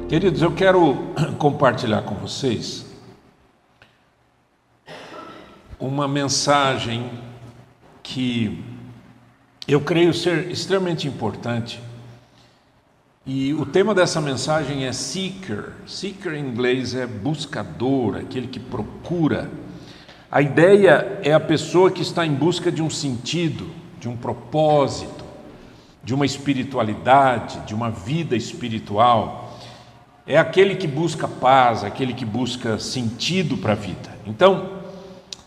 Queridos, eu quero compartilhar com vocês uma mensagem que eu creio ser extremamente importante. E o tema dessa mensagem é seeker. Seeker em inglês é buscador, aquele que procura. A ideia é a pessoa que está em busca de um sentido, de um propósito, de uma espiritualidade, de uma vida espiritual. É aquele que busca paz, aquele que busca sentido para a vida. Então,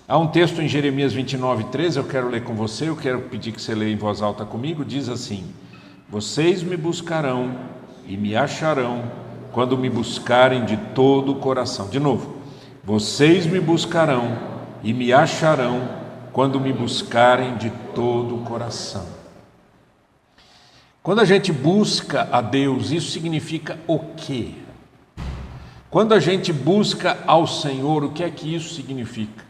há um texto em Jeremias 29:13, eu quero ler com você, eu quero pedir que você leia em voz alta comigo, diz assim: vocês me buscarão e me acharão quando me buscarem de todo o coração. De novo, vocês me buscarão e me acharão quando me buscarem de todo o coração. Quando a gente busca a Deus, isso significa o quê? Quando a gente busca ao Senhor, o que é que isso significa?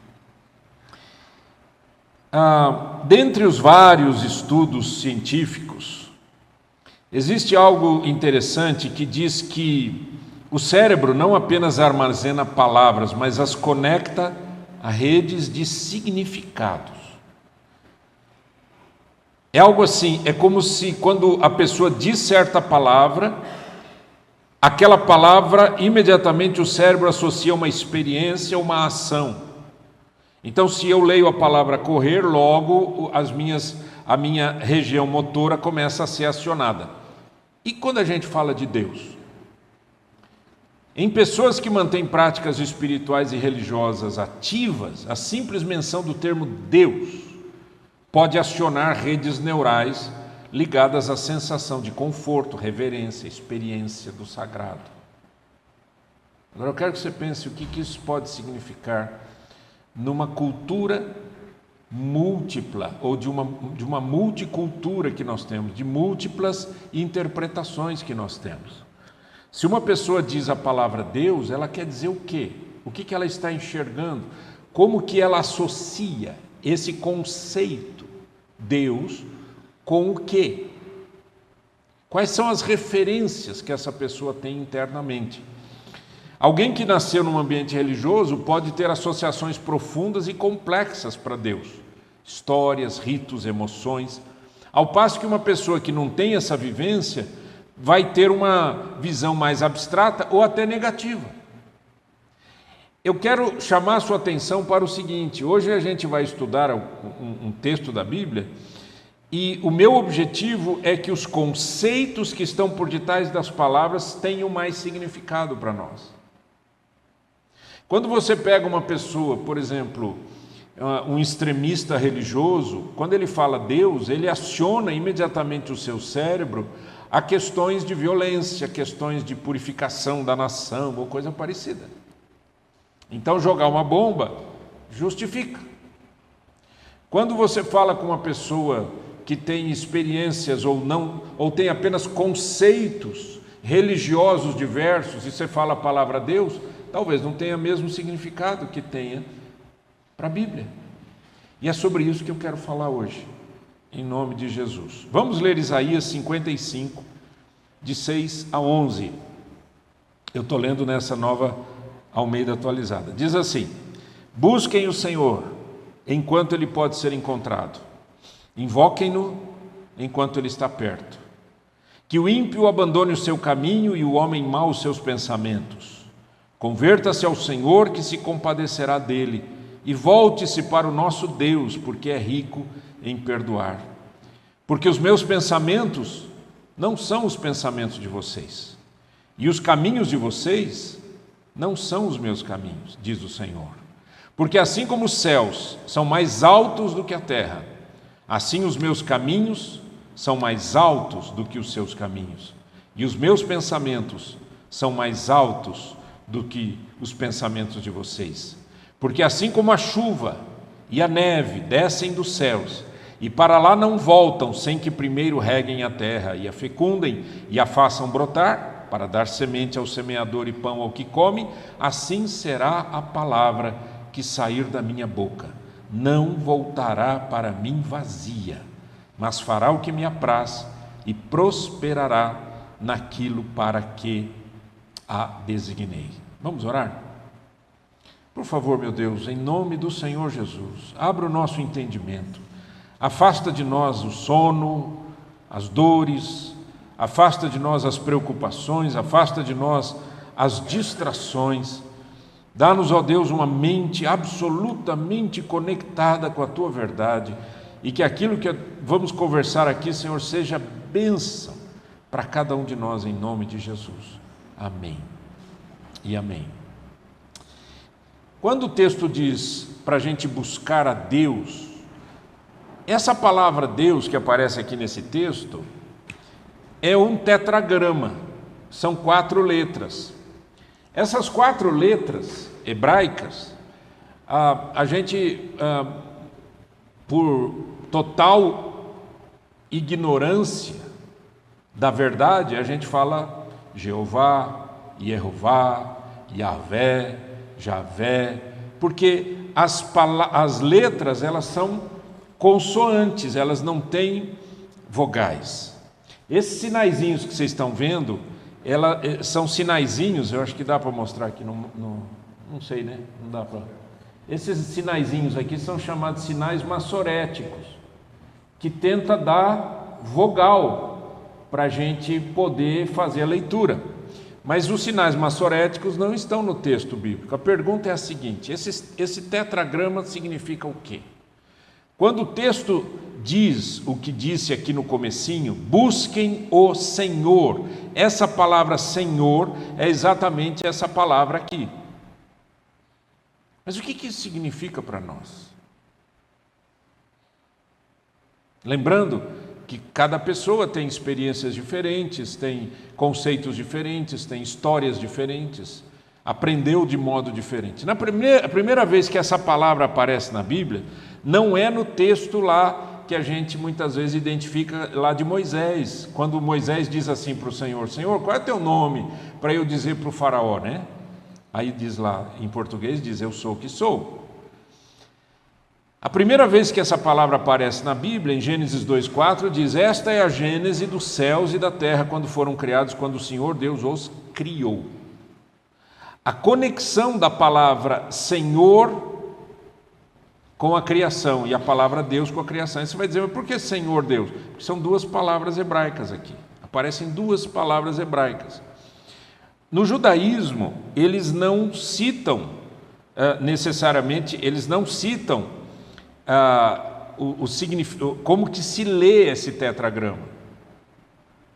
Dentre os vários estudos científicos, existe algo interessante que diz que o cérebro não apenas armazena palavras, mas as conecta a redes de significados. É algo assim, é como se quando a pessoa diz certa palavra, aquela palavra, imediatamente o cérebro associa uma experiência, uma ação. Então, se eu leio a palavra correr, logo a minha região motora começa a ser acionada. E quando a gente fala de Deus? Em pessoas que mantêm práticas espirituais e religiosas ativas, a simples menção do termo Deus pode acionar redes neurais ligadas à sensação de conforto, reverência, experiência do sagrado. Agora eu quero que você pense o que isso pode significar numa cultura múltipla, ou de uma multicultura que nós temos, de múltiplas interpretações que nós temos. Se uma pessoa diz a palavra Deus, ela quer dizer o quê? O que ela está enxergando? Como que ela associa esse conceito Deus com o quê? Quais são as referências que essa pessoa tem internamente? Alguém que nasceu num ambiente religioso pode ter associações profundas e complexas para Deus, histórias, ritos, emoções, ao passo que uma pessoa que não tem essa vivência vai ter uma visão mais abstrata ou até negativa. Eu quero chamar a sua atenção para o seguinte: hoje a gente vai estudar um texto da Bíblia e o meu objetivo é que os conceitos que estão por detrás das palavras tenham mais significado para nós. Quando você pega uma pessoa, por exemplo, um extremista religioso, quando ele fala Deus, ele aciona imediatamente o seu cérebro a questões de violência, questões de purificação da nação ou coisa parecida. Então jogar uma bomba justifica. Quando você fala com uma pessoa que tem experiências ou tem apenas conceitos religiosos diversos e você fala a palavra Deus, talvez não tenha o mesmo significado que tenha para a Bíblia. E é sobre isso que eu quero falar hoje, em nome de Jesus. Vamos ler Isaías 55, de 6 a 11. Eu estou lendo nessa nova Almeida atualizada. Diz assim: busquem o Senhor enquanto Ele pode ser encontrado. Invoquem-no enquanto Ele está perto. Que o ímpio abandone o seu caminho e o homem mau os seus pensamentos. Converta-se ao Senhor, que se compadecerá dele, e volte-se para o nosso Deus, porque é rico em perdoar. Porque os meus pensamentos não são os pensamentos de vocês, e os caminhos de vocês não são os meus caminhos, diz o Senhor. Porque assim como os céus são mais altos do que a terra, assim os meus caminhos são mais altos do que os seus caminhos, e os meus pensamentos são mais altos do que os pensamentos de vocês. Porque assim como a chuva e a neve descem dos céus, e para lá não voltam sem que primeiro reguem a terra, e a fecundem, e a façam brotar, para dar semente ao semeador e pão ao que come, assim será a palavra que sair da minha boca. Não voltará para mim vazia, mas fará o que me apraz e prosperará naquilo para que a designei. Vamos orar? Por favor, meu Deus, em nome do Senhor Jesus, abra o nosso entendimento, afasta de nós o sono, as dores, afasta de nós as preocupações, afasta de nós as distrações. Dá-nos, ó Deus, uma mente absolutamente conectada com a Tua verdade e que aquilo que vamos conversar aqui, Senhor, seja bênção para cada um de nós, em nome de Jesus. Amém e amém. Quando o texto diz para a gente buscar a Deus, essa palavra Deus que aparece aqui nesse texto é um tetragrama, são 4 letras. Essas 4 letras hebraicas, a gente, por total ignorância da verdade, a gente fala Jeová, Yehová, Yahvé, Javé, porque as letras, elas são consoantes, elas não têm vogais. Esses sinaizinhos que vocês estão vendo, são sinaizinhos, eu acho que dá para mostrar aqui, não sei, né? Não dá para. Esses sinaizinhos aqui são chamados sinais massoréticos, que tenta dar vogal para a gente poder fazer a leitura. Mas os sinais massoréticos não estão no texto bíblico. A pergunta é a seguinte: esse tetragrama significa o quê? Quando o texto diz o que disse aqui no comecinho, busquem o Senhor, essa palavra Senhor é exatamente essa palavra aqui. Mas o que isso significa para nós? Lembrando que cada pessoa tem experiências diferentes, tem conceitos diferentes, tem histórias diferentes, aprendeu de modo diferente. A primeira vez que essa palavra aparece na Bíblia, não é no texto lá que a gente muitas vezes identifica lá de Moisés, quando Moisés diz assim para o Senhor: Senhor, qual é teu nome para eu dizer para o faraó, né? Aí diz lá, em português, diz eu sou o que sou. A primeira vez que essa palavra aparece na Bíblia, em Gênesis 2,4, diz: esta é a gênese dos céus e da terra quando foram criados, quando o Senhor Deus os criou. A conexão da palavra Senhor com a criação e a palavra Deus com a criação. Aí você vai dizer: mas por que Senhor Deus? Porque são 2 palavras hebraicas aqui. Aparecem 2 palavras hebraicas. No judaísmo, eles não citam necessariamente, eles não citam como que se lê esse tetragrama,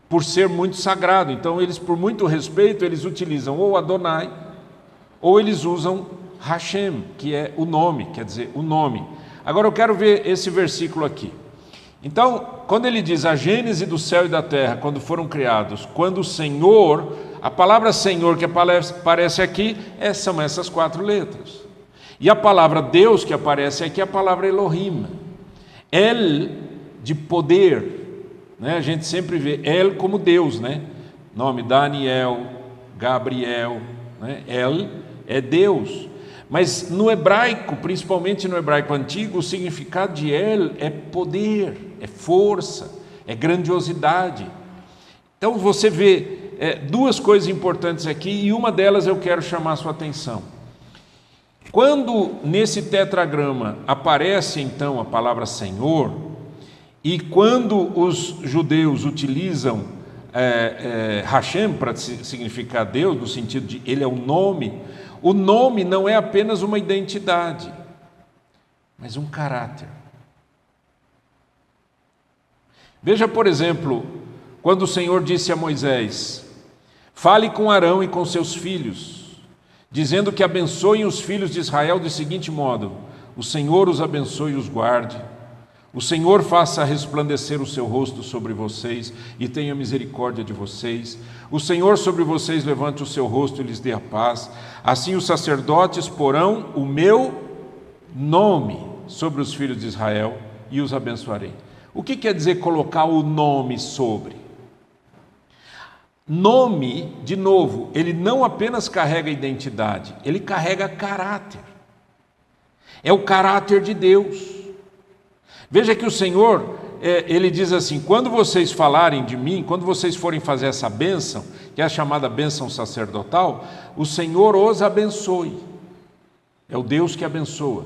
por ser muito sagrado. Então eles, por muito respeito, eles utilizam ou Adonai, ou eles usam Hashem, que é o nome, quer dizer, o nome. Agora eu quero ver esse versículo aqui. Então, quando ele diz a gênese do céu e da terra, quando foram criados, quando o Senhor, a palavra Senhor que aparece aqui, são essas 4 letras. E a palavra Deus que aparece aqui é a palavra Elohim. El, de poder, né? A gente sempre vê El como Deus, né? Nome Daniel, Gabriel, né? El é Deus. Mas no hebraico, principalmente no hebraico antigo, o significado de El é poder, é força, é grandiosidade. Então você vê 2 coisas importantes aqui, e uma delas eu quero chamar a sua atenção. Quando nesse tetragrama aparece então a palavra Senhor, e quando os judeus utilizam Hashem para significar Deus, no sentido de ele é o nome não é apenas uma identidade, mas um caráter. Veja, por exemplo, quando o Senhor disse a Moisés: fale com Arão e com seus filhos, dizendo que abençoem os filhos de Israel do seguinte modo: o Senhor os abençoe e os guarde, o Senhor faça resplandecer o seu rosto sobre vocês e tenha misericórdia de vocês, o Senhor sobre vocês levante o seu rosto e lhes dê a paz, assim os sacerdotes porão o meu nome sobre os filhos de Israel e os abençoarei. O que quer dizer colocar o nome sobre? Nome, de novo, ele não apenas carrega identidade, ele carrega caráter. É o caráter de Deus. Veja que o Senhor, ele diz assim: quando vocês falarem de mim, quando vocês forem fazer essa bênção, que é a chamada bênção sacerdotal, o Senhor os abençoe. É o Deus que abençoa.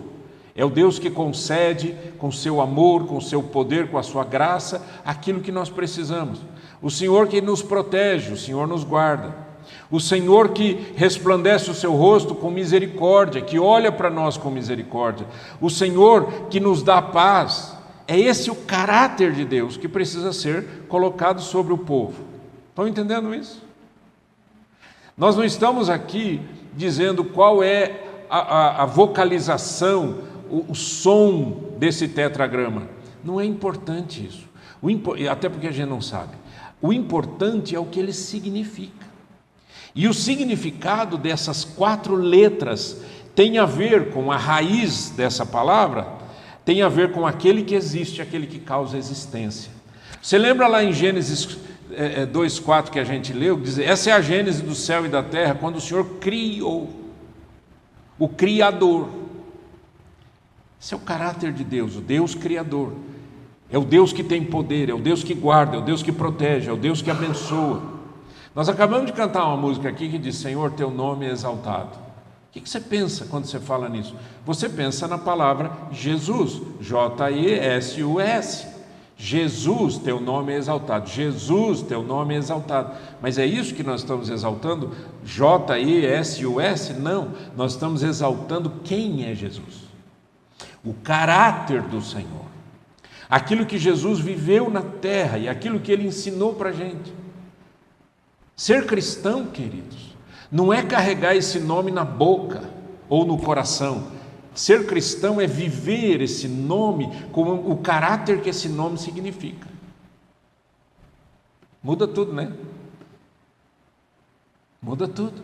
É o Deus que concede com seu amor, com seu poder, com a sua graça, aquilo que nós precisamos. O Senhor que nos protege, o Senhor nos guarda. O Senhor que resplandece o seu rosto com misericórdia, que olha para nós com misericórdia. O Senhor que nos dá paz. É esse o caráter de Deus que precisa ser colocado sobre o povo. Estão entendendo isso? Nós não estamos aqui dizendo qual é a vocalização, o som desse tetragrama. Não é importante isso. Até porque a gente não sabe. O importante é o que ele significa. E o significado dessas 4 letras tem a ver com a raiz dessa palavra, tem a ver com aquele que existe, aquele que causa existência. Você lembra lá em Gênesis 2,4 que a gente leu? Diz, essa é a gênese do céu e da terra, quando o Senhor criou, o Criador. Esse é o caráter de Deus, o Deus Criador. É o Deus que tem poder, é o Deus que guarda, é o Deus que protege, é o Deus que abençoa. Nós acabamos de cantar uma música aqui que diz: Senhor, teu nome é exaltado. O que você pensa quando você fala nisso? Você pensa na palavra Jesus, J-E-S-U-S. Jesus, teu nome é exaltado. Jesus, teu nome é exaltado. Mas é isso que nós estamos exaltando? J-E-S-U-S? Não, nós estamos exaltando quem é Jesus. O caráter do Senhor. Aquilo que Jesus viveu na terra e aquilo que Ele ensinou para a gente. Ser cristão, queridos, não é carregar esse nome na boca ou no coração. Ser cristão é viver esse nome com o caráter que esse nome significa. Muda tudo, né? Muda tudo.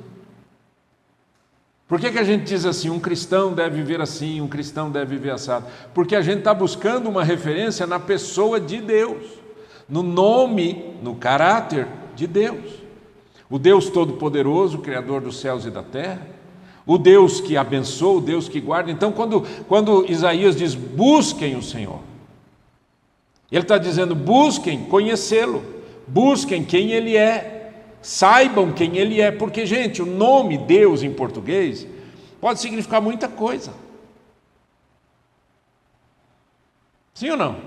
Por que a gente diz assim, um cristão deve viver assim, um cristão deve viver assado? Porque a gente está buscando uma referência na pessoa de Deus, no nome, no caráter de Deus. O Deus Todo-Poderoso, Criador dos céus e da terra, o Deus que abençoa, o Deus que guarda. Então, quando Isaías diz, busquem o Senhor, ele está dizendo, busquem conhecê-lo, busquem quem Ele é, saibam quem Ele é, porque, gente, o nome Deus em português pode significar muita coisa. Sim ou não?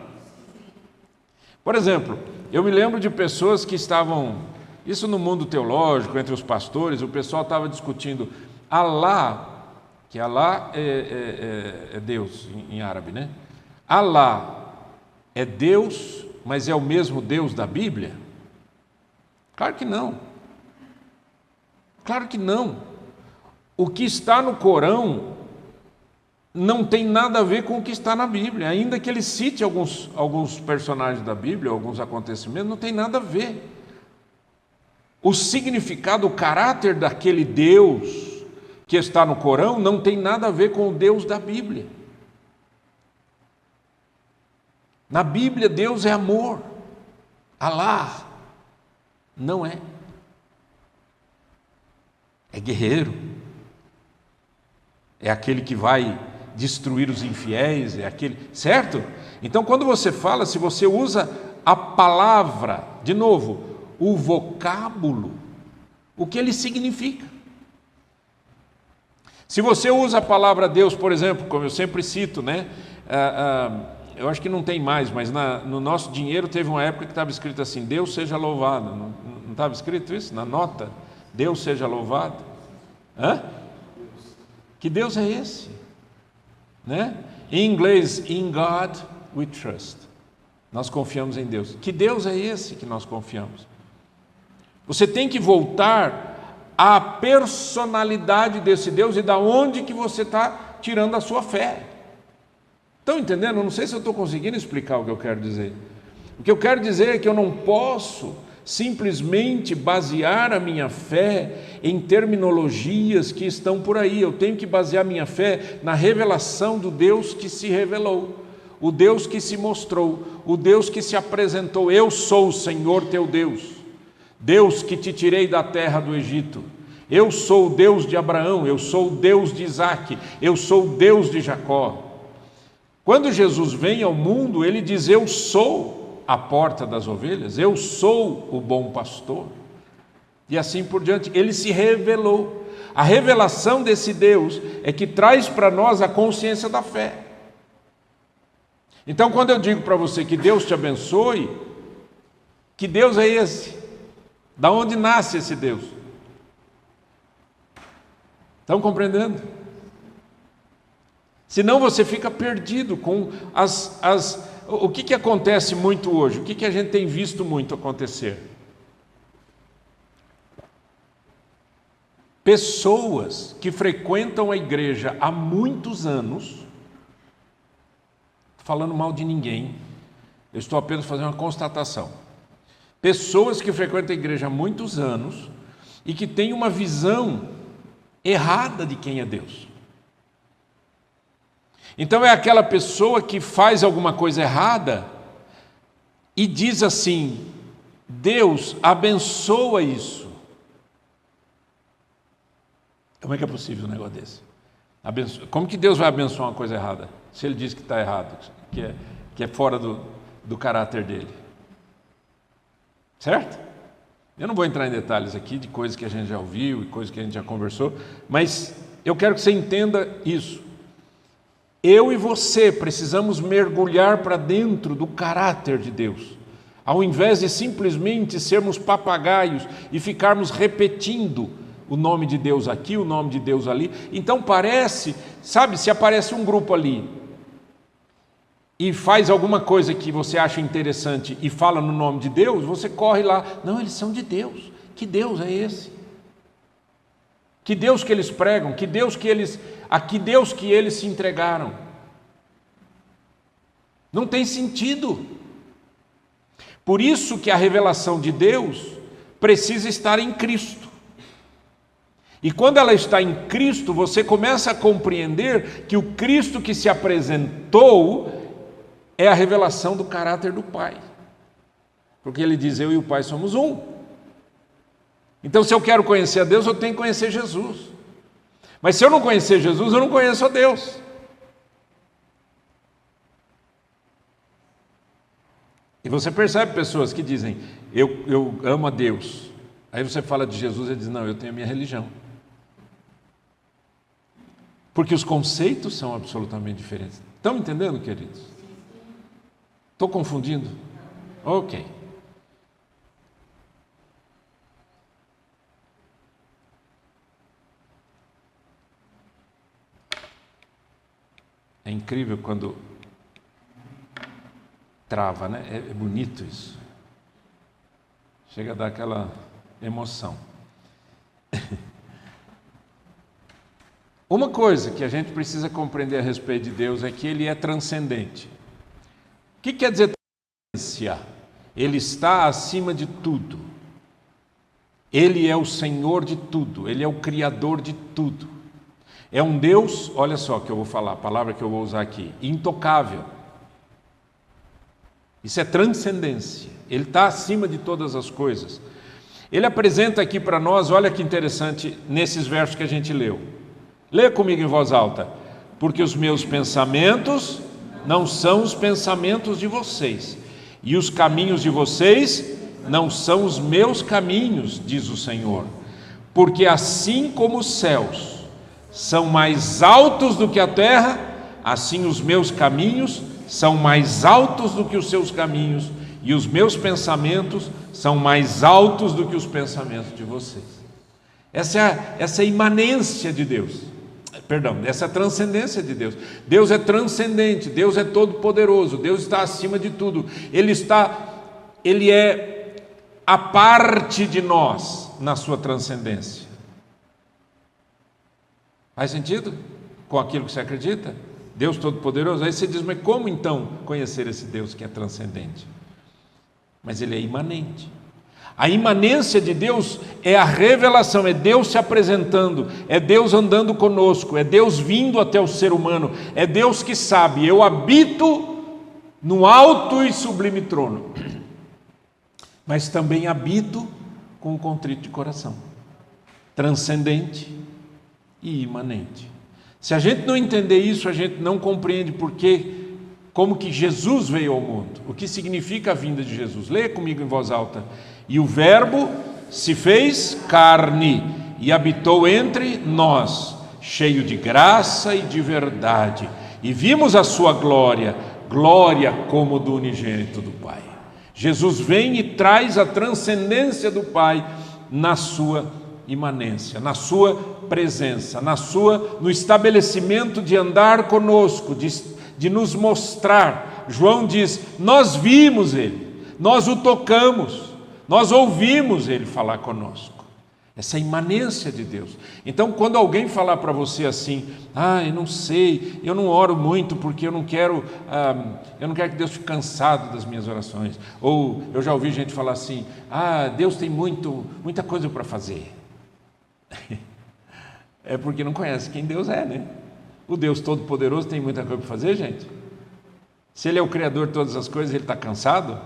Por exemplo, eu me lembro de pessoas que estavam... Isso no mundo teológico, entre os pastores, o pessoal estava discutindo Alá, que Alá é Deus em árabe, né? Alá é Deus, mas é o mesmo Deus da Bíblia? Claro que não. Claro que não. O que está no Corão não tem nada a ver com o que está na Bíblia, ainda que ele cite alguns personagens da Bíblia, alguns acontecimentos, não tem nada a ver. O significado, o caráter daquele Deus que está no Corão não tem nada a ver com o Deus da Bíblia. Na Bíblia, Deus é amor. Alá não é. É guerreiro. É aquele que vai destruir os infiéis, é aquele, certo? Então, quando você fala, se você usa a palavra, de novo, o vocábulo, o que ele significa. Se você usa a palavra Deus, por exemplo, como eu sempre cito, né? Eu acho que não tem mais, mas no nosso dinheiro teve uma época que estava escrito assim, Deus seja louvado. Não estava escrito isso na nota? Deus seja louvado. Hã? Que Deus é esse? Né? Em inglês, in God we trust. Nós confiamos em Deus. Que Deus é esse que nós confiamos? Você tem que voltar à personalidade desse Deus e da onde que você está tirando a sua fé. Estão entendendo? Eu não sei se eu estou conseguindo explicar o que eu quero dizer. O que eu quero dizer é que eu não posso simplesmente basear a minha fé em terminologias que estão por aí. Eu tenho que basear minha fé na revelação do Deus que se revelou, o Deus que se mostrou, o Deus que se apresentou. Eu sou o Senhor teu Deus. Deus que te tirei da terra do Egito. Eu sou o Deus de Abraão, eu sou o Deus de Isaque, eu sou o Deus de Jacó. Quando Jesus vem ao mundo, ele diz: eu sou a porta das ovelhas, eu sou o bom pastor. E assim por diante, ele se revelou. A revelação desse Deus é que traz para nós a consciência da fé. Então, quando eu digo para você que Deus te abençoe, que Deus é esse? Da onde nasce esse Deus? Estão compreendendo? Senão você fica perdido com o que acontece muito hoje, o que a gente tem visto muito acontecer. Pessoas que frequentam a igreja há muitos anos, falando mal de ninguém, eu estou apenas fazendo uma constatação. Pessoas que frequentam a igreja há muitos anos e que têm uma visão errada de quem é Deus. Então é aquela pessoa que faz alguma coisa errada e diz assim: Deus abençoa isso. Como é que é possível um negócio desse? Como que Deus vai abençoar uma coisa errada? Se Ele diz que está errado, que é fora do caráter dele. Certo? Eu não vou entrar em detalhes aqui de coisas que a gente já ouviu e coisas que a gente já conversou, mas eu quero que você entenda isso. Eu e você precisamos mergulhar para dentro do caráter de Deus, ao invés de simplesmente sermos papagaios e ficarmos repetindo o nome de Deus aqui, o nome de Deus ali. Então parece, sabe, se aparece um grupo ali e faz alguma coisa que você acha interessante e fala no nome de Deus, você corre lá: não, eles são de Deus. Que Deus é esse? Que Deus que eles pregam? Que Deus que eles se entregaram? Não tem sentido. Por isso que a revelação de Deus precisa estar em Cristo. E quando ela está em Cristo, você começa a compreender que o Cristo que se apresentou é a revelação do caráter do Pai. Porque ele diz: eu e o Pai somos um. Então, se eu quero conhecer a Deus, eu tenho que conhecer Jesus. Mas se eu não conhecer Jesus, eu não conheço a Deus. E você percebe pessoas que dizem: eu amo a Deus. Aí você fala de Jesus e ele diz: não, eu tenho a minha religião. Porque os conceitos são absolutamente diferentes. Estão entendendo, queridos? Estou confundindo? Ok. É incrível quando trava, né? É bonito isso. Chega a dar aquela emoção. Uma coisa que a gente precisa compreender a respeito de Deus é que Ele é transcendente. O que quer dizer transcendência? Ele está acima de tudo. Ele é o Senhor de tudo. Ele é o Criador de tudo. É um Deus, olha só que eu vou falar, a palavra que eu vou usar aqui: intocável. Isso é transcendência. Ele está acima de todas as coisas. Ele apresenta aqui para nós, olha que interessante, nesses versos que a gente leu. Lê comigo em voz alta: porque os meus pensamentos não são os pensamentos de vocês, e os caminhos de vocês não são os meus caminhos, diz o Senhor. Porque assim como os céus são mais altos do que a terra, assim os meus caminhos são mais altos do que os seus caminhos, e os meus pensamentos são mais altos do que os pensamentos de vocês. Essa é a imanência de Deus. Essa transcendência de Deus. Deus é transcendente, Deus é todo-poderoso, Deus está acima de tudo. Ele é a parte de nós na sua transcendência. Faz sentido com aquilo que você acredita? Deus todo-poderoso. Aí você diz: mas como então conhecer esse Deus que é transcendente? Mas Ele é imanente. A imanência de Deus é a revelação, é Deus se apresentando, é Deus andando conosco, é Deus vindo até o ser humano, é Deus que sabe: eu habito no alto e sublime trono, mas também habito com o contrito de coração, transcendente e imanente. Se a gente não entender isso, a gente não compreende por que como que Jesus veio ao mundo. O que significa a vinda de Jesus? Leia comigo em voz alta. E o Verbo se fez carne e habitou entre nós, cheio de graça e de verdade. E vimos a sua glória, glória como do unigênito do Pai. Jesus vem e traz a transcendência do Pai na sua imanência, na sua presença, no estabelecimento de andar conosco, de nos mostrar. João diz: nós vimos Ele, nós o tocamos, nós ouvimos Ele falar conosco. Essa é a imanência de Deus. Então, quando alguém falar para você assim: eu não sei, eu não oro muito porque eu não quero que Deus fique cansado das minhas orações. Ou eu já ouvi gente falar assim: Deus tem muita coisa para fazer. É porque não conhece quem Deus é, né? O Deus Todo-Poderoso tem muita coisa para fazer, gente? Se Ele é o Criador de todas as coisas, Ele está cansado?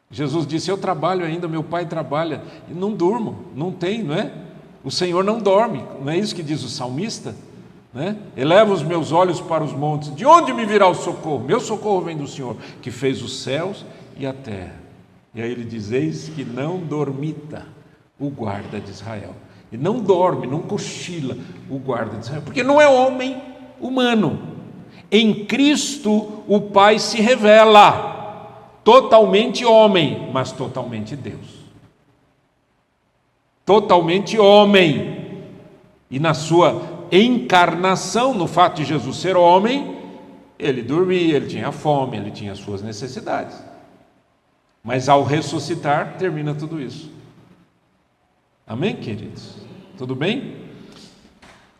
Jesus disse: eu trabalho ainda, meu Pai trabalha, e não durmo, não tem, não é? O Senhor não dorme, não é isso que diz o salmista? Né? Eleva os meus olhos para os montes, de onde me virá o socorro? Meu socorro vem do Senhor, que fez os céus e a terra. E aí ele diz: eis que não dormita o guarda de Israel. E não dorme, não cochila o guarda de Israel, porque não é homem humano. Em Cristo o Pai se revela totalmente homem, mas totalmente Deus. Totalmente homem. E na sua encarnação, no fato de Jesus ser homem, ele dormia, ele tinha fome, ele tinha as suas necessidades. Mas ao ressuscitar, termina tudo isso. Amém, queridos? Tudo bem?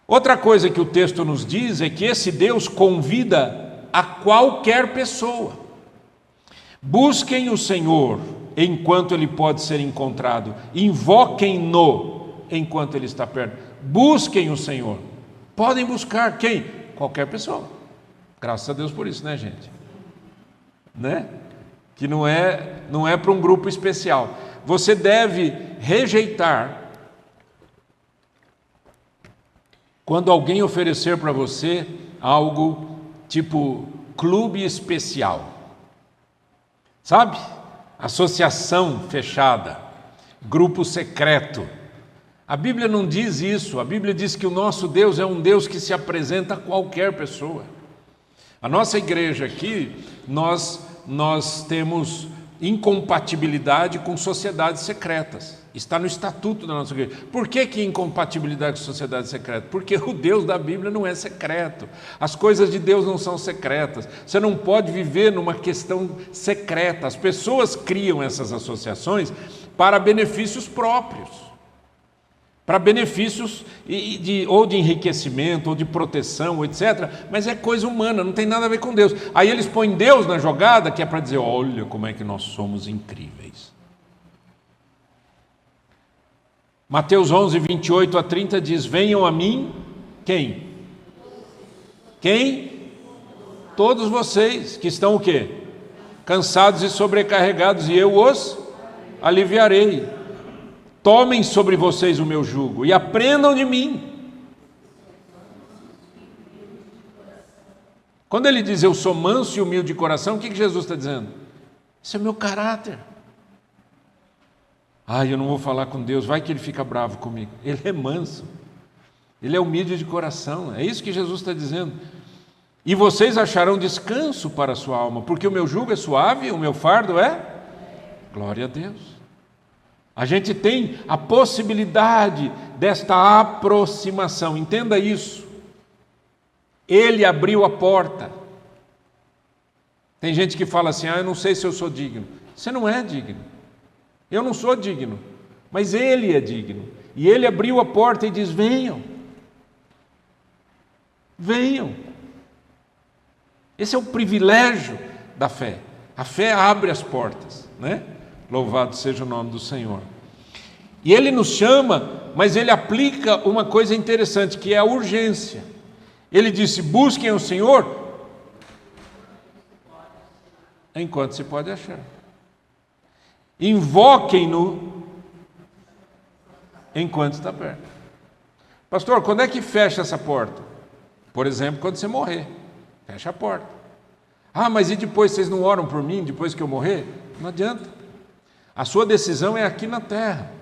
Outra coisa que o texto nos diz é que esse Deus convida a qualquer pessoa. Busquem o Senhor enquanto Ele pode ser encontrado. Invoquem-no enquanto Ele está perto. Busquem o Senhor. Podem buscar quem? Qualquer pessoa. Graças a Deus por isso, né, gente? Né? Que não é para um grupo especial. Você deve rejeitar quando alguém oferecer para você algo tipo clube especial. Sabe? Associação fechada, grupo secreto. A Bíblia não diz isso. A Bíblia diz que o nosso Deus é um Deus que se apresenta a qualquer pessoa. A nossa igreja aqui, nós temos incompatibilidade com sociedades secretas. Está no estatuto da nossa igreja. Por que incompatibilidade com sociedade secreta? Porque o Deus da Bíblia não é secreto. As coisas de Deus não são secretas. Você não pode viver numa questão secreta. As pessoas criam essas associações para benefícios próprios. Para benefícios ou de enriquecimento, ou de proteção, etc. Mas é coisa humana, não tem nada a ver com Deus. Aí eles põem Deus na jogada, que é para dizer: olha como é que nós somos incríveis. Mateus 11, 28 a 30 diz: venham a mim, quem? Quem? Todos vocês que estão o quê? Cansados e sobrecarregados, e eu os aliviarei. Tomem sobre vocês o meu jugo e aprendam de mim. Quando ele diz: eu sou manso e humilde de coração, o que Jesus está dizendo? Esse é o meu caráter. Eu não vou falar com Deus, vai que Ele fica bravo comigo. Ele é manso, Ele é humilde de coração, é isso que Jesus está dizendo. E vocês acharão descanso para a sua alma, porque o meu jugo é suave, o meu fardo é? Glória a Deus. A gente tem a possibilidade desta aproximação, entenda isso. Ele abriu a porta. Tem gente que fala assim: eu não sei se eu sou digno. Você não é digno. Eu não sou digno, mas Ele é digno. E Ele abriu a porta e diz: venham. Venham. Esse é o privilégio da fé. A fé abre as portas, né? Louvado seja o nome do Senhor. E Ele nos chama, mas Ele aplica uma coisa interessante, que é a urgência. Ele disse: busquem o Senhor enquanto se pode achar. Invoquem-no enquanto está perto. Pastor, quando é que fecha essa porta? Por exemplo, quando você morrer, fecha a porta. Ah, mas e depois, vocês não oram por mim depois que eu morrer? Não adianta. A sua decisão é aqui na terra.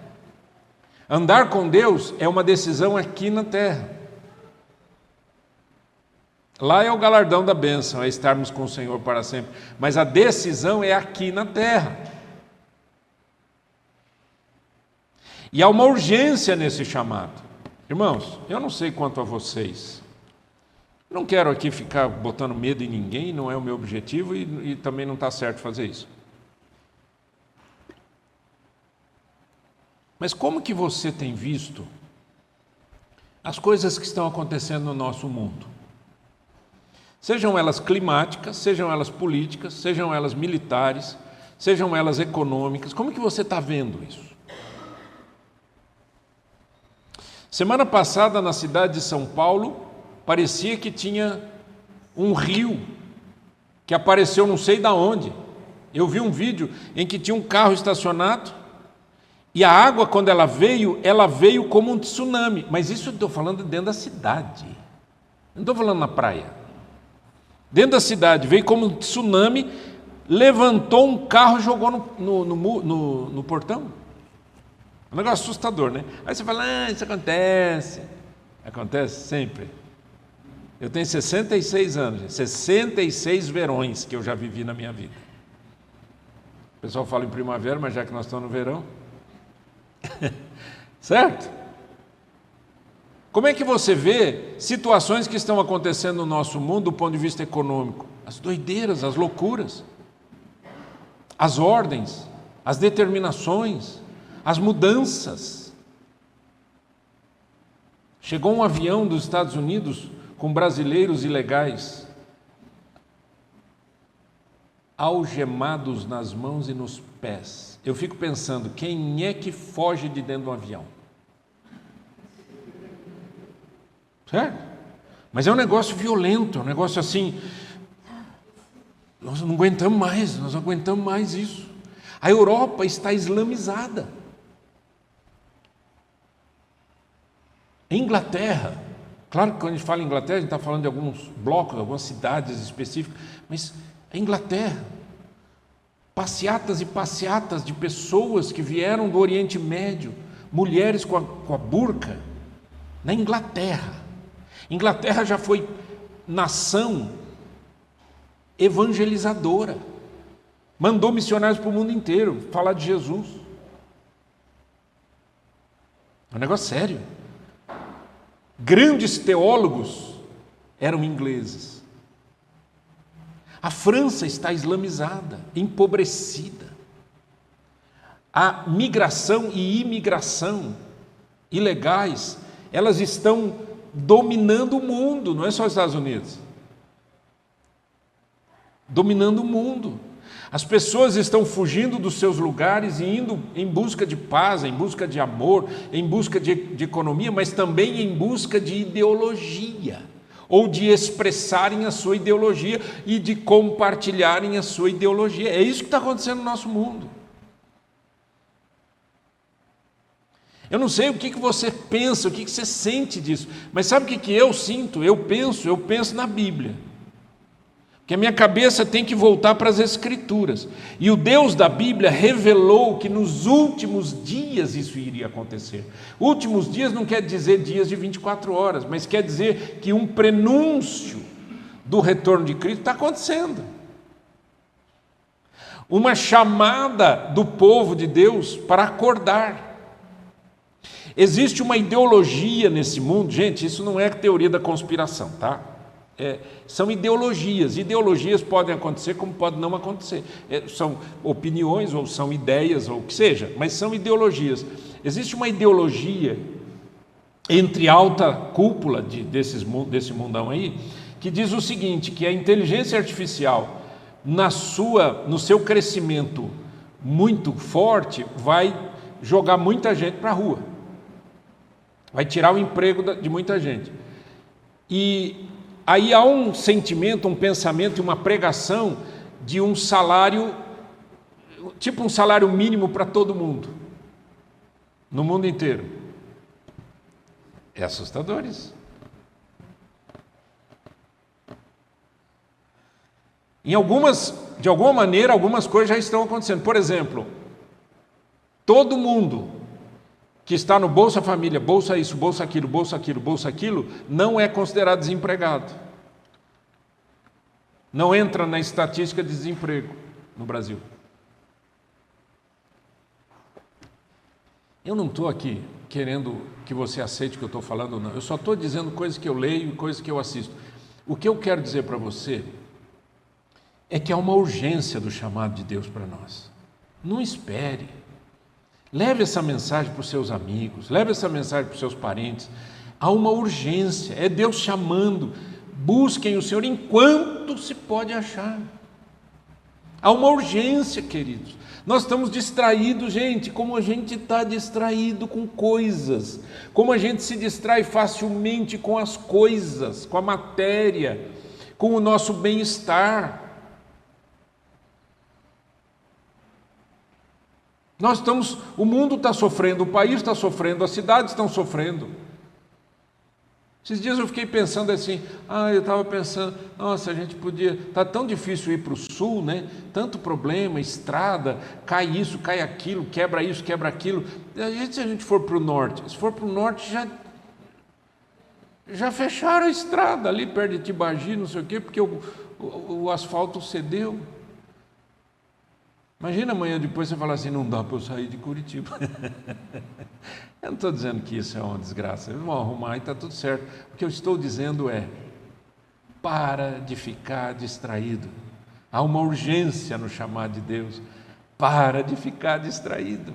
Andar com Deus é uma decisão aqui na terra. Lá é o galardão da bênção, é estarmos com o Senhor para sempre. Mas a decisão é aqui na terra. E há uma urgência nesse chamado. Irmãos, eu não sei quanto a vocês. Não quero aqui ficar botando medo em ninguém, não é o meu objetivo e também não está certo fazer isso. Mas como que você tem visto as coisas que estão acontecendo no nosso mundo? Sejam elas climáticas, sejam elas políticas, sejam elas militares, sejam elas econômicas, como que você está vendo isso? Semana passada, na cidade de São Paulo, parecia que tinha um rio que apareceu não sei de onde. Eu vi um vídeo em que tinha um carro estacionado e a água, quando ela veio como um tsunami. Mas isso eu estou falando dentro da cidade, não estou falando na praia. Dentro da cidade, veio como um tsunami, levantou um carro e jogou no portão. Um negócio assustador, né? Aí você fala, isso acontece. Acontece sempre. Eu tenho 66 anos, 66 verões que eu já vivi na minha vida. O pessoal fala em primavera, mas já que nós estamos no verão. Certo? Como é que você vê situações que estão acontecendo no nosso mundo do ponto de vista econômico? As doideiras, as loucuras, as ordens, as determinações, as mudanças. Chegou um avião dos Estados Unidos com brasileiros ilegais, algemados nas mãos e nos pés. Eu fico pensando, quem é que foge de dentro de um avião? Certo? Mas é um negócio violento, é um negócio assim, nós não aguentamos mais isso. A Europa está islamizada. Inglaterra, claro que quando a gente fala em Inglaterra, a gente está falando de alguns blocos, algumas cidades específicas, mas a Inglaterra, passeatas e passeatas de pessoas que vieram do Oriente Médio, mulheres com a burca, na Inglaterra. Inglaterra já foi nação evangelizadora, mandou missionários para o mundo inteiro falar de Jesus. É um negócio sério. Grandes teólogos eram ingleses. A França está islamizada, empobrecida. A migração e imigração ilegais, elas estão dominando o mundo, não é só os Estados Unidos. Dominando o mundo. As pessoas estão fugindo dos seus lugares e indo em busca de paz, em busca de amor, em busca de economia, mas também em busca de ideologia, ou de expressarem a sua ideologia e de compartilharem a sua ideologia. É isso que está acontecendo no nosso mundo. Eu não sei o que você pensa, o que você sente disso, mas sabe o que eu sinto? Eu penso na Bíblia. Que a minha cabeça tem que voltar para as Escrituras. E o Deus da Bíblia revelou que nos últimos dias isso iria acontecer. Últimos dias não quer dizer dias de 24 horas, mas quer dizer que um prenúncio do retorno de Cristo está acontecendo. Uma chamada do povo de Deus para acordar. Existe uma ideologia nesse mundo, gente, isso não é teoria da conspiração, tá? São ideologias. Ideologias podem acontecer como podem não acontecer. São opiniões ou são ideias ou o que seja, mas são ideologias. Existe uma ideologia entre alta cúpula desse mundão aí, que diz o seguinte, que a inteligência artificial, no seu crescimento muito forte, vai jogar muita gente para a rua. Vai tirar o emprego de muita gente. E aí há um sentimento, um pensamento e uma pregação de um salário, tipo um salário mínimo para todo mundo, no mundo inteiro. É assustador isso. De alguma maneira, algumas coisas já estão acontecendo. Por exemplo, todo mundo que está no Bolsa Família, Bolsa isso, Bolsa aquilo, Bolsa aquilo, Bolsa aquilo, não é considerado desempregado. Não entra na estatística de desemprego no Brasil. Eu não estou aqui querendo que você aceite o que eu estou falando, não. Eu só estou dizendo coisas que eu leio e coisas que eu assisto. O que eu quero dizer para você é que há uma urgência do chamado de Deus para nós. Não espere. Leve essa mensagem para os seus amigos, leve essa mensagem para os seus parentes. Há uma urgência, é Deus chamando. Busquem o Senhor enquanto se pode achar. Há uma urgência, queridos. Nós estamos distraídos, gente, como a gente está distraído com coisas, como a gente se distrai facilmente com as coisas, com a matéria, com o nosso bem-estar. O mundo está sofrendo, o país está sofrendo, as cidades estão sofrendo. Esses dias eu fiquei pensando assim, eu estava pensando, nossa, a gente podia, está tão difícil ir para o sul, né? Tanto problema, estrada, cai isso, cai aquilo, quebra isso, quebra aquilo. Se a gente for para o norte, se for para o norte já fecharam a estrada ali perto de Tibagi, não sei o quê, porque o asfalto cedeu. Imagina amanhã depois você falar assim, não dá para eu sair de Curitiba. Eu não estou dizendo que isso é uma desgraça, eles vão arrumar e está tudo certo. O que eu estou dizendo é, para de ficar distraído. Há uma urgência no chamado de Deus. Para de ficar distraído.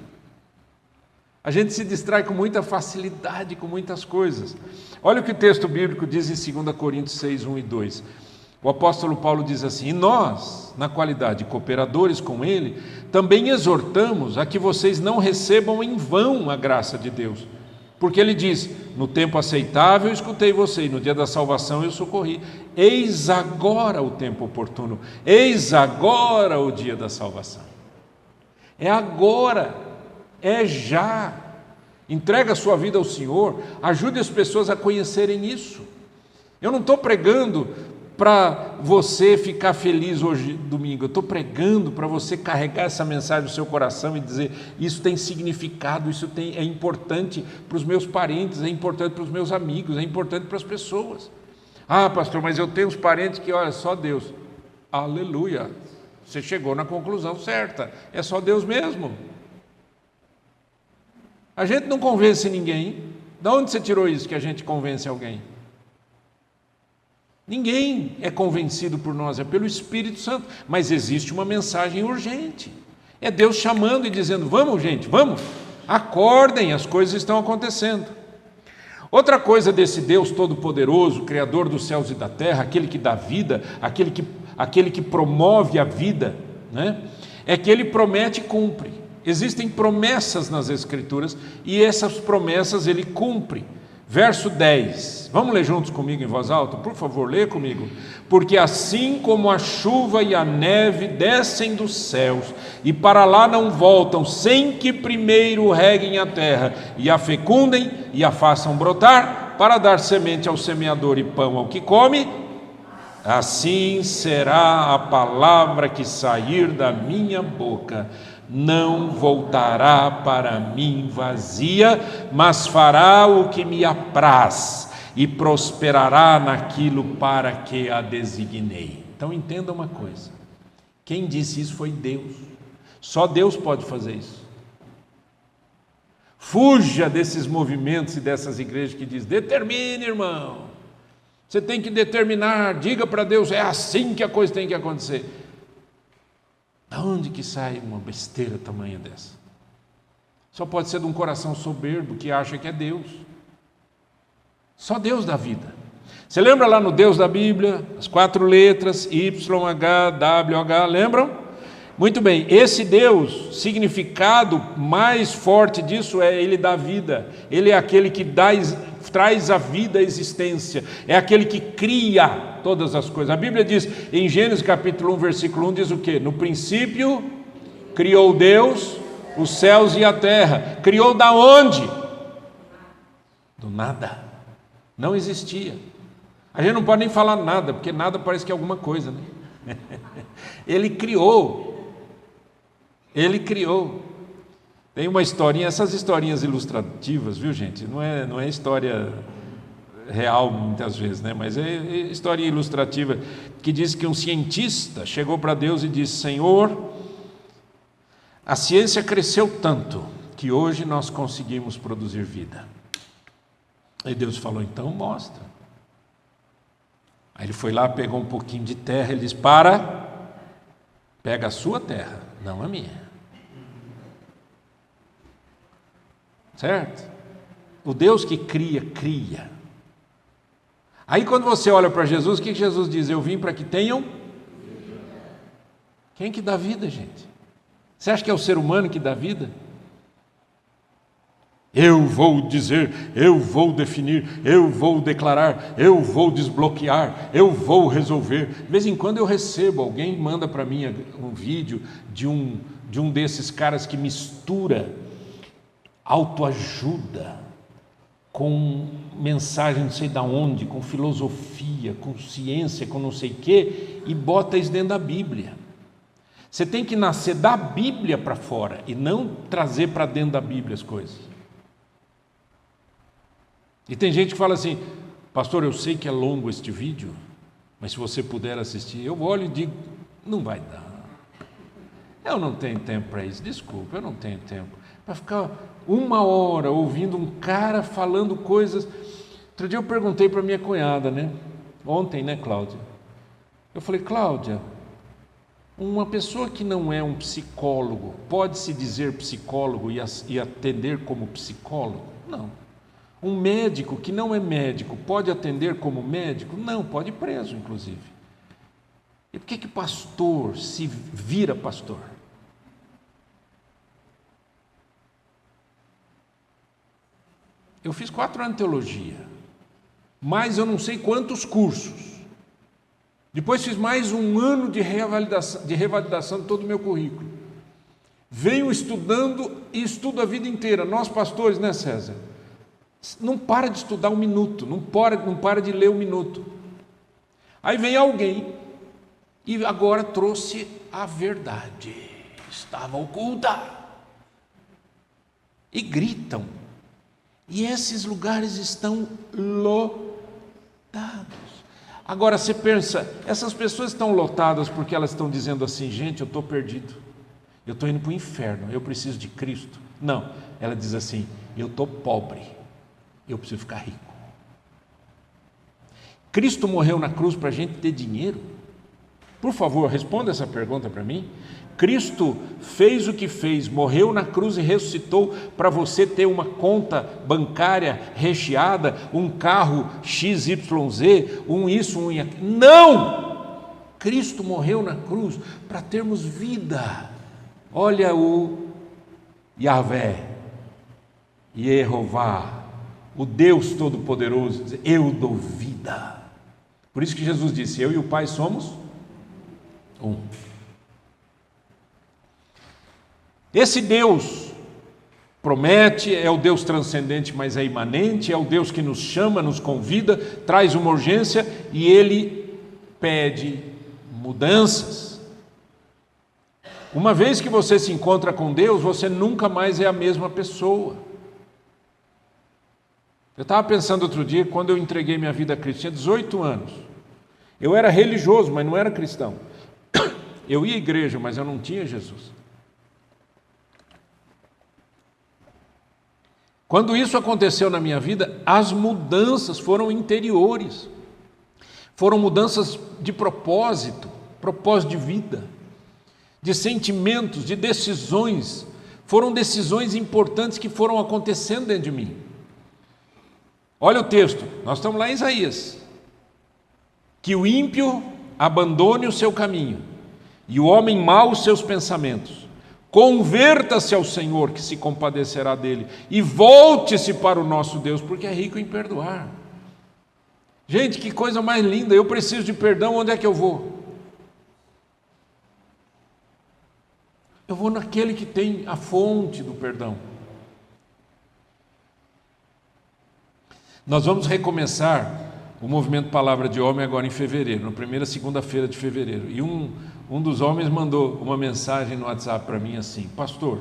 A gente se distrai com muita facilidade, com muitas coisas. Olha o que o texto bíblico diz em 2 Coríntios 6, 1 e 2. O apóstolo Paulo diz assim, e nós, na qualidade de cooperadores com ele, também exortamos a que vocês não recebam em vão a graça de Deus. Porque ele diz, no tempo aceitável eu escutei você, e no dia da salvação eu socorri. Eis agora o tempo oportuno, eis agora o dia da salvação. É agora, é já. Entrega a sua vida ao Senhor, ajude as pessoas a conhecerem isso. Eu não estou pregando para você ficar feliz hoje, domingo. Eu estou pregando para você carregar essa mensagem no seu coração e dizer, isso tem significado, é importante para os meus parentes, é importante para os meus amigos, é importante para as pessoas. Pastor, mas eu tenho uns parentes que, olha, só Deus. Aleluia, você chegou na conclusão certa, é só Deus mesmo. A gente não convence ninguém. De onde você tirou isso, que a gente convence alguém? Ninguém é convencido por nós, é pelo Espírito Santo, mas existe uma mensagem urgente, é Deus chamando e dizendo, vamos gente, vamos, acordem, as coisas estão acontecendo. Outra coisa desse Deus todo-poderoso, Criador dos céus e da terra, aquele que dá vida, aquele que promove a vida, né? É que ele promete e cumpre. Existem promessas nas Escrituras e essas promessas ele cumpre. Verso 10, vamos ler juntos comigo em voz alta? Por favor, lê comigo. Porque assim como a chuva e a neve descem dos céus e para lá não voltam, sem que primeiro reguem a terra e a fecundem e a façam brotar, para dar semente ao semeador e pão ao que come, assim será a palavra que sair da minha boca. Não voltará para mim vazia, mas fará o que me apraz e prosperará naquilo para que a designei. Então entenda uma coisa, quem disse isso foi Deus, só Deus pode fazer isso. Fuja desses movimentos e dessas igrejas que dizem, determine, irmão, você tem que determinar, diga para Deus, é assim que a coisa tem que acontecer. De onde que sai uma besteira tamanha dessa? Só pode ser de um coração soberbo que acha que é Deus. Só Deus dá vida. Você lembra lá no Deus da Bíblia, as 4 letras, YHWH, lembram? Muito bem, esse Deus, significado mais forte disso é Ele dá vida. Ele é aquele que traz a vida à existência, é aquele que cria todas as coisas. A Bíblia diz, em Gênesis capítulo 1, versículo 1, diz o quê? No princípio, criou Deus os céus e a terra. Criou da onde? Do nada. Não existia. A gente não pode nem falar nada, porque nada parece que é alguma coisa, né? Ele criou. Ele criou. Tem uma historinha, essas historinhas ilustrativas, viu, gente? Não é história real muitas vezes, né? Mas é história ilustrativa que diz que um cientista chegou para Deus e disse: Senhor, a ciência cresceu tanto que hoje nós conseguimos produzir vida. Aí Deus falou: então mostra. Aí ele foi lá, pegou um pouquinho de terra, ele disse: pega a sua terra, não a minha. Certo? O Deus que cria, cria. Aí quando você olha para Jesus, o que Jesus diz? Eu vim para que tenham. Quem que dá vida, gente? Você acha que é o ser humano que dá vida? Eu vou dizer, eu vou definir, eu vou declarar, eu vou desbloquear, eu vou resolver. De vez em quando eu recebo, alguém manda para mim um vídeo de um desses caras que mistura autoajuda com mensagem não sei de onde, com filosofia, com ciência, com não sei o quê, e bota isso dentro da Bíblia. Você tem que nascer da Bíblia para fora e não trazer para dentro da Bíblia as coisas. E tem gente que fala assim: pastor, eu sei que é longo este vídeo, mas se você puder assistir, eu olho e digo: não vai dar. Eu não tenho tempo para isso, desculpa, eu não tenho tempo para ficar 1 hora ouvindo um cara falando coisas. Outro dia eu perguntei para minha cunhada, né? Ontem, né, Cláudia? Eu falei: Cláudia, uma pessoa que não é um psicólogo pode se dizer psicólogo e atender como psicólogo? Não. Um médico que não é médico pode atender como médico? Não, pode ir preso, inclusive. E por que pastor se vira pastor? Eu fiz 4 anos de teologia, mas eu não sei quantos cursos. Depois fiz mais 1 ano de revalidação de todo o meu currículo. Venho estudando e estudo a vida inteira. Nós pastores, né, César? Não para de estudar 1 minuto, não para de ler 1 minuto. Aí vem alguém e agora trouxe a verdade. Estava oculta. E gritam. E esses lugares estão lotados. Agora você pensa, essas pessoas estão lotadas porque elas estão dizendo assim: gente, eu estou perdido, eu estou indo para o inferno, eu preciso de Cristo. Não, ela diz assim: eu estou pobre, eu preciso ficar rico. Cristo morreu na cruz para a gente ter dinheiro? Por favor, responda essa pergunta para mim. Cristo fez o que fez, morreu na cruz e ressuscitou para você ter uma conta bancária recheada, um carro XYZ, um isso, um aquilo. Não! Cristo morreu na cruz para termos vida. Olha o Yahvé, Jeová, o Deus Todo-Poderoso, eu dou vida. Por isso que Jesus disse: eu e o Pai somos um. Esse Deus promete, é o Deus transcendente, mas é imanente, é o Deus que nos chama, nos convida, traz uma urgência e Ele pede mudanças. Uma vez que você se encontra com Deus, você nunca mais é a mesma pessoa. Eu estava pensando outro dia, quando eu entreguei minha vida a Cristo, tinha 18 anos. Eu era religioso, mas não era cristão. Eu ia à igreja, mas eu não tinha Jesus. Quando isso aconteceu na minha vida, as mudanças foram interiores, foram mudanças de propósito de vida, de sentimentos, de decisões. Foram decisões importantes que foram acontecendo dentro de mim. Olha o texto, nós estamos lá em Isaías: que o ímpio abandone o seu caminho e o homem mau os seus pensamentos. Converta-se ao Senhor, que se compadecerá dele, e volte-se para o nosso Deus, porque é rico em perdoar. Gente, que coisa mais linda! Eu preciso de perdão, onde é que eu vou? Eu vou naquele que tem a fonte do perdão. Nós vamos recomeçar o movimento Palavra de Homem agora em fevereiro, na primeira segunda-feira de fevereiro. E um dos homens mandou uma mensagem no WhatsApp para mim assim: pastor,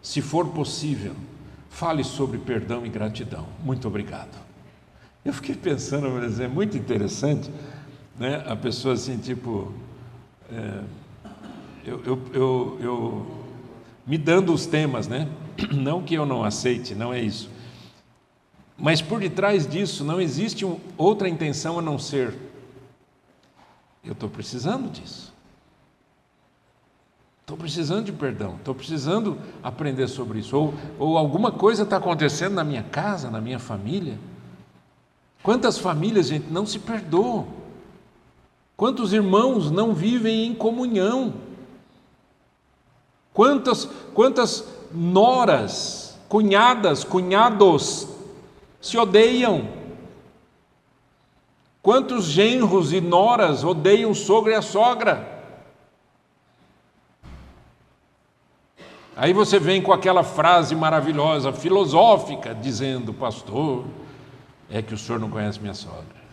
se for possível, fale sobre perdão e gratidão. Muito obrigado. Eu fiquei pensando, mas é muito interessante, né? A pessoa assim, tipo, me dando os temas, né? Não que eu não aceite, não é isso. Mas por detrás disso não existe outra intenção a não ser: eu estou precisando disso. Estou precisando de perdão, estou precisando aprender sobre isso. Ou alguma coisa está acontecendo na minha casa, na minha família. Quantas famílias, gente, não se perdoam? Quantos irmãos não vivem em comunhão? Quantas noras, cunhadas, cunhados se odeiam? Quantos genros e noras odeiam o sogro e a sogra? Aí você vem com aquela frase maravilhosa, filosófica, dizendo: pastor, é que o senhor não conhece minha sogra.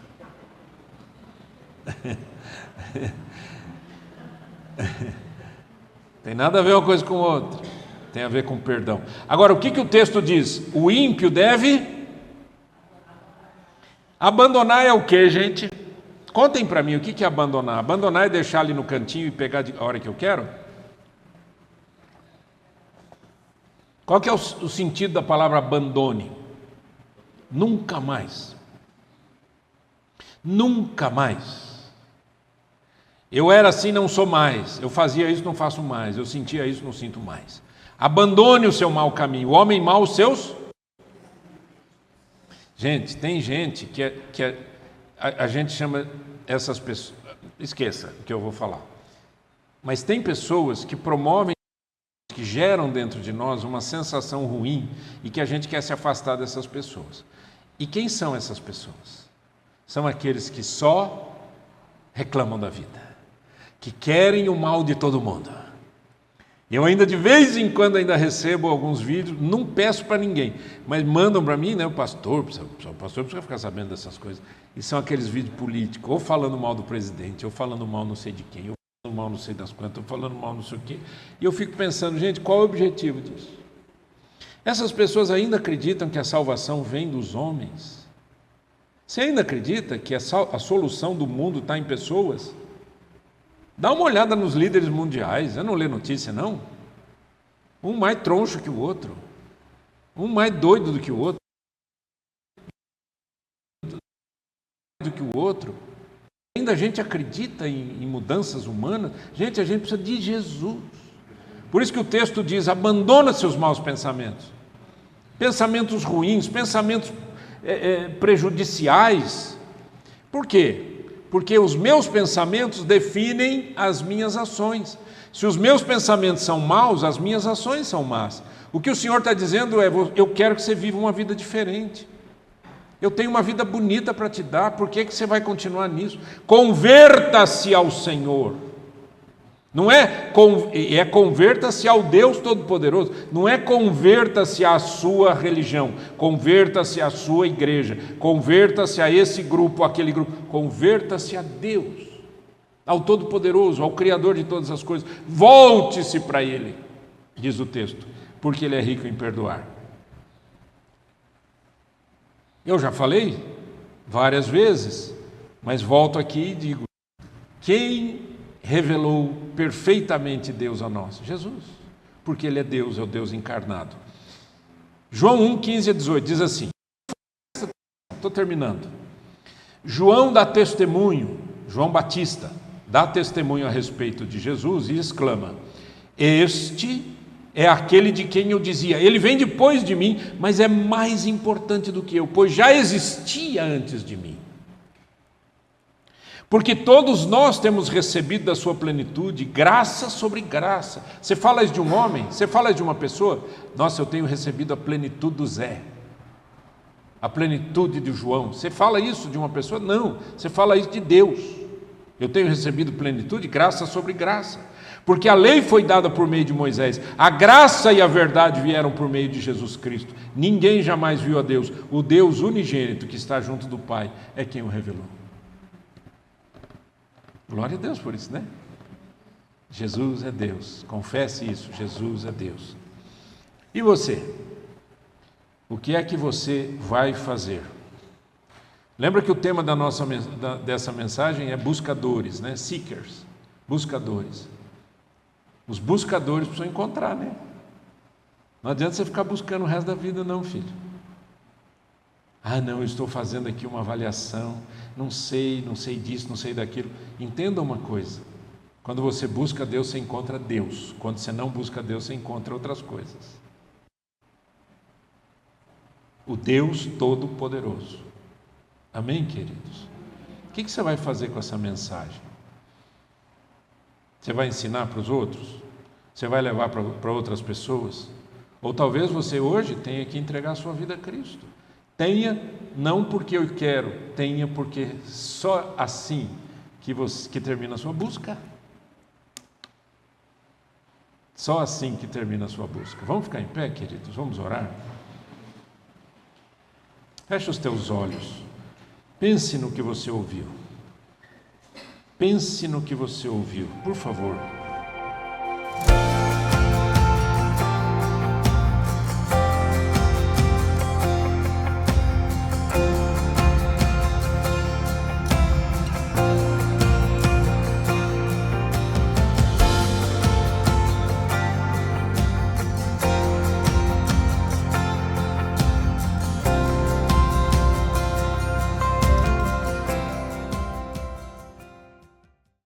Tem nada a ver uma coisa com outra, tem a ver com perdão. Agora, o que o texto diz? O ímpio deve abandonar. É o que, gente? Contem para mim, o que é abandonar? Abandonar é deixar ali no cantinho e pegar a hora que eu quero? Qual que é o sentido da palavra abandone? Nunca mais. Nunca mais. Eu era assim, não sou mais. Eu fazia isso, não faço mais. Eu sentia isso, não sinto mais. Abandone o seu mau caminho. O homem mau, os seus... Gente, tem gente que a gente chama essas pessoas... Esqueça o que eu vou falar. Mas tem pessoas que promovem, que geram dentro de nós uma sensação ruim e que a gente quer se afastar dessas pessoas. E quem são essas pessoas? São aqueles que só reclamam da vida, que querem o mal de todo mundo. Eu ainda de vez em quando ainda recebo alguns vídeos, não peço para ninguém, mas mandam para mim, né, o pastor precisa ficar sabendo dessas coisas. E são aqueles vídeos políticos, ou falando mal do presidente, ou falando mal não sei de quem, ou falando mal não sei das quantas, ou falando mal não sei o quê. E eu fico pensando, gente, qual é o objetivo disso? Essas pessoas ainda acreditam que a salvação vem dos homens? Você ainda acredita que a solução do mundo está em pessoas? Dá uma olhada nos líderes mundiais, eu não lê notícia não? Um mais troncho que o outro, um mais doido do que o outro, Ainda a gente acredita em mudanças humanas? Gente, a gente precisa de Jesus. Por isso que o texto diz: abandona seus maus pensamentos, pensamentos ruins, pensamentos prejudiciais. Por quê? Porque os meus pensamentos definem as minhas ações. Se os meus pensamentos são maus, as minhas ações são más. O que o Senhor está dizendo é: eu quero que você viva uma vida diferente. Eu tenho uma vida bonita para te dar, por que você vai continuar nisso? Converta-se ao Senhor. Não é converta-se ao Deus Todo-Poderoso. Não é converta-se à sua religião, converta-se à sua igreja, converta-se a esse grupo, aquele grupo. Converta-se a Deus, ao Todo-Poderoso, ao Criador de todas as coisas. Volte-se para Ele, diz o texto, porque Ele é rico em perdoar. Eu já falei várias vezes, mas volto aqui e digo: quem revelou perfeitamente Deus a nós? Jesus, porque Ele é Deus, é o Deus encarnado. João 1, 15 a 18 diz assim, estou terminando. João dá testemunho, João Batista dá testemunho a respeito de Jesus e exclama: este é aquele de quem eu dizia, ele vem depois de mim, mas é mais importante do que eu, pois já existia antes de mim. Porque todos nós temos recebido da sua plenitude graça sobre graça. Você fala isso de um homem? Você fala isso de uma pessoa? Nossa, eu tenho recebido a plenitude do Zé, a plenitude de João. Você fala isso de uma pessoa? Não, você fala isso de Deus. Eu tenho recebido plenitude, graça sobre graça. Porque a lei foi dada por meio de Moisés, a graça e a verdade vieram por meio de Jesus Cristo. Ninguém jamais viu a Deus. O Deus unigênito que está junto do Pai é quem o revelou. Glória a Deus por isso, né? Jesus é Deus. Confesse isso, Jesus é Deus. E você? O que é que você vai fazer? Lembra que o tema dessa mensagem é buscadores, né? Seekers, buscadores. Os buscadores precisam encontrar, né? Não adianta você ficar buscando o resto da vida, não, filho. Ah, não, eu estou fazendo aqui uma avaliação, não sei disso, não sei daquilo. Entenda uma coisa: quando você busca Deus, você encontra Deus. Quando você não busca Deus, você encontra outras coisas. O Deus Todo-Poderoso. Amém, queridos? O que você vai fazer com essa mensagem? Você vai ensinar para os outros? Você vai levar para outras pessoas? Ou talvez você hoje tenha que entregar a sua vida a Cristo. Tenha, não porque eu quero, tenha porque só assim que termina a sua busca. Só assim que termina a sua busca. Vamos ficar em pé, queridos? Vamos orar? Feche os teus olhos. Pense no que você ouviu. Pense no que você ouviu, por favor.